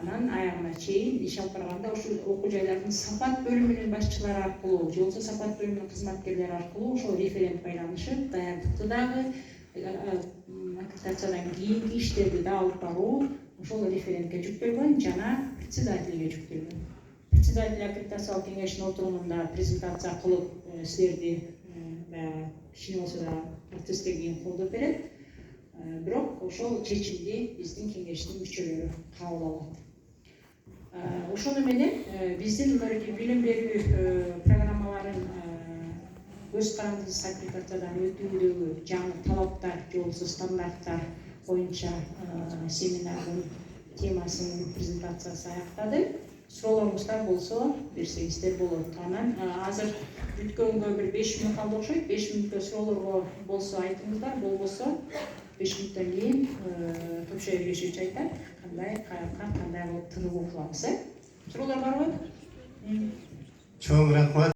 анан аягына чейин иш алып барганда ушул окуу жайлардын сапат бөлүмүнүн башчылары аркылуу же болбосо сапат бөлүмүнүн кызматкерлери аркылуу ошол референт байланышып даярдыкты дагы аккредитациядан кийинки иштерди да алып баруу ошол референтке жүктөлгөн жана председательге жүктөлгөн. Председатель аккредитациялык кеңештин отурумунда презентация кылып силерди баягы кичине болсо да процесске кийин колдоп берет. Бирок ошол чечимди биздин кеңештин мүчөлөрү кабыл алат. Ошону менен биздин билим берүү программаларын көз карандысыз аккредитациядан өтүүдөгү жаңы талаптар же болбосо стандарттар боюнча семинардын темасынын презентациясы аяктады. Суроолоруңуздар болсо берсеңиздер болот. Анан азыр бүткөнгө бир 5 мүнөт калды окшойт. 5 мүнөткө суроолорго болсо айтыңыздар, болбосо 5 мүнөттөн кийин топшо эргешүүчү айтат, кандай кылып тыргуу кылабыз, Суроолор барбы? Чоң рахмат.